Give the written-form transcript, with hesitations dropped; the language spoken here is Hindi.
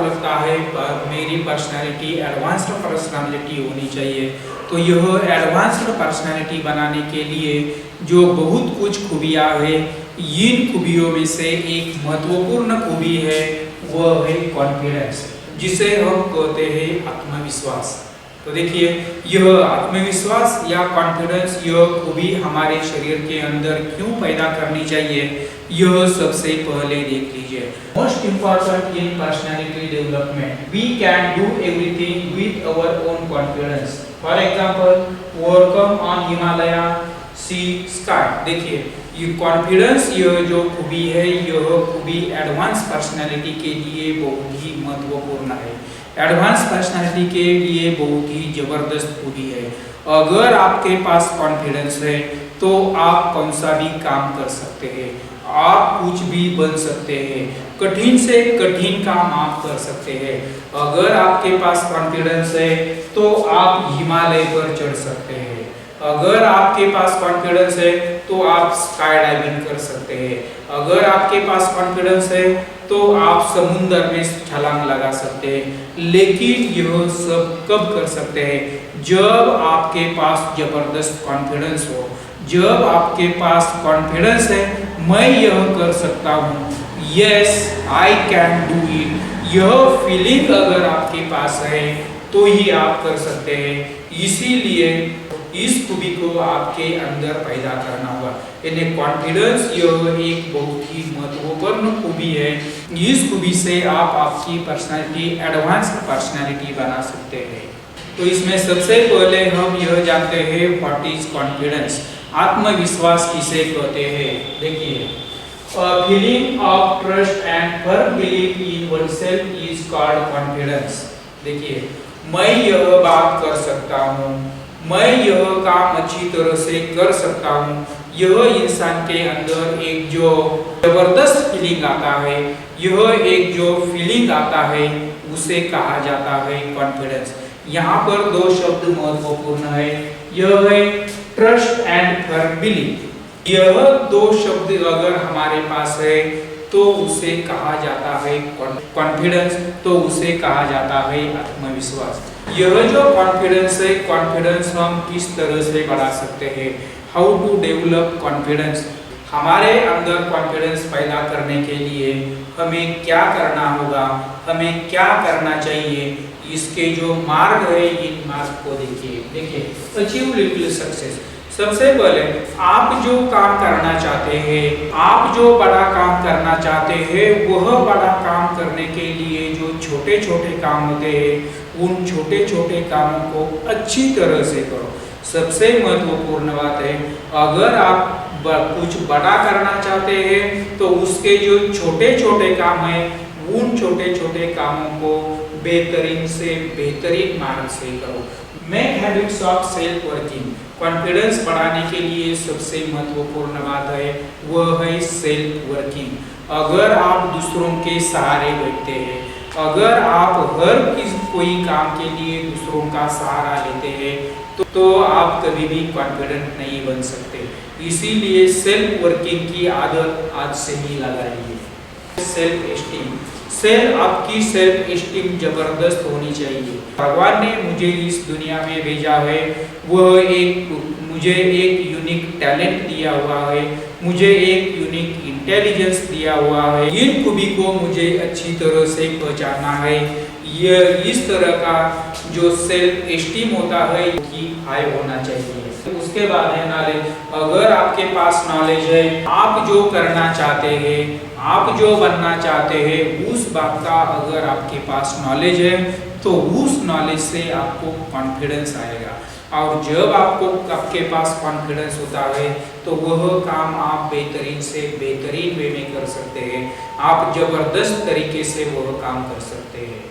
आपको लगता है मेरी पर्सनालिटी एडवांस्ड पर्सनालिटी होनी चाहिए, तो यह एडवांस्ड पर्सनालिटी बनाने के लिए जो बहुत कुछ खूबियाँ है, इन खूबियों में से एक महत्वपूर्ण खूबी है वह है कॉन्फिडेंस, जिसे हम कहते हैं आत्मविश्वास। तो देखिए, यह आत्मविश्वास या कॉन्फिडेंस, यह खूबी हमारे शरीर के अंदर क्यों पैदा करनी चाहिए, यह सबसे पहले देख लीजिए। Most important in personality development, we can do everything with our own confidence. For example, overcome on Himalaya, see sky. देखिए, ये कॉन्फिडेंस, यह जो खूबी है, यह खूबी एडवांस पर्सनालिटी के लिए बहुत ही महत्वपूर्ण है, एडवांस पर्सनालिटी के लिए बहुत ही जबरदस्त खूबी है। अगर आपके पास कॉन्फिडेंस है तो आप कौन सा भी काम कर सकते हैं, आप कुछ भी बन सकते हैं, कठिन से कठिन काम आप कर सकते हैं। अगर आपके पास कॉन्फिडेंस है तो आप हिमालय पर चढ़ सकते हैं, अगर आपके पास कॉन्फिडेंस है तो आप स्काई डाइविंग कर सकते हैं, अगर आपके पास कॉन्फिडेंस है तो आप समुद्र में छलांग लगा सकते हैं। लेकिन यह सब कब कर सकते हैं? जब आपके पास जबरदस्त कॉन्फिडेंस हो, जब आपके पास कॉन्फिडेंस है मैं यह कर सकता हूँ, yes I can do it, यह फीलिंग अगर आपके पास है तो ही आप कर सकते हैं। इसीलिए इस खूबी को आपके अंदर पैदा करना होगा। यानी कॉन्फिडेंस यह एक बहुत ही महत्वपूर्ण खूबी है। इस खूबी से आप आपकी पर्सनालिटी एडवांस पर्सनालिटी बना सकते हैं। तो इसमें सबसे पहले हम यह जानते हैं व्हाट इज कॉन्फिडेंस, आत्मविश्वास किसे कहते हैं। देखिए, feeling of trust and firm belief in oneself is called confidence. देखिए, मैं यह बात कर सकता हूँ, मैं यह काम अच्छी तरह से कर सकता हूँ, यह इंसान के अंदर एक जो जबरदस्त फीलिंग आता है, यह एक जो फीलिंग आता है उसे कहा जाता है कॉन्फिडेंस। यहाँ पर दो शब्द महत्वपूर्ण है, यह है ट्रस्ट एंड फर्म बिलीफ। यह दो शब्द अगर हमारे पास है तो उसे कहा जाता है कॉन्फिडेंस, तो उसे कहा जाता है आत्मविश्वास। यह जो कॉन्फिडेंस है, कॉन्फिडेंस हम किस तरह से बढ़ा सकते हैं, हाउ टू डेवलप कॉन्फिडेंस। हमारे अंदर कॉन्फिडेंस पैदा करने के लिए हमें क्या करना होगा, हमें क्या करना चाहिए, इसके जो मार्ग है इन मार्ग को देखिए। Achieve little success. सबसे पहले आप जो काम करना चाहते हैं, आप जो बड़ा काम करना चाहते हैं, वह बड़ा काम करने के लिए जो छोटे छोटे काम होते हैं, उन छोटे छोटे कामों को अच्छी तरह से करो। सबसे महत्वपूर्ण बात है, अगर आप कुछ बड़ा करना चाहते हैं तो उसके जो छोटे छोटे काम हैं, उन छोटे छोटे कामों को बेहतरीन से बेहतरीन मार्ग से करो। Make habits of self working. Confidence बढ़ाने के लिए सबसे महत्वपूर्ण बात है वह है सेल्फ वर्किंग। अगर आप दूसरों के सहारे बैठते हैं, अगर आप हर कोई काम के लिए दूसरों का सहारा लेते हैं तो आप कभी भी कॉन्फिडेंट नहीं बन सकते। इसीलिए सेल्फ वर्किंग की आदत आज से ही लगाइए। सेल्फ एस्टीम, आपकी सेल्फ एस्टीम जबरदस्त होनी चाहिए। भगवान ने मुझे इस दुनिया में भेजा है, मुझे एक यूनिक टैलेंट दिया हुआ है, मुझे एक यूनिक इंटेलिजेंस दिया हुआ है। इन खूबी को मुझे अच्छी तरह से पहचानना है। यह इस तरह का जो सेल्फ एस्टीम होता है कि हाई होना चाहिए। उसके बाद है नॉलेज। अगर आपके पास नॉलेज है, आप जो करना चाहते हैं, आप जो बनना चाहते हैं, उस बात का अगर आपके पास नॉलेज है तो उस नॉलेज से आपको कॉन्फिडेंस आएगा। और जब आपके पास कॉन्फिडेंस होता है तो वह काम आप बेहतरीन से बेहतरीन वे में कर सकते हैं, आप जबरदस्त तरीके से वह काम कर सकते हैं।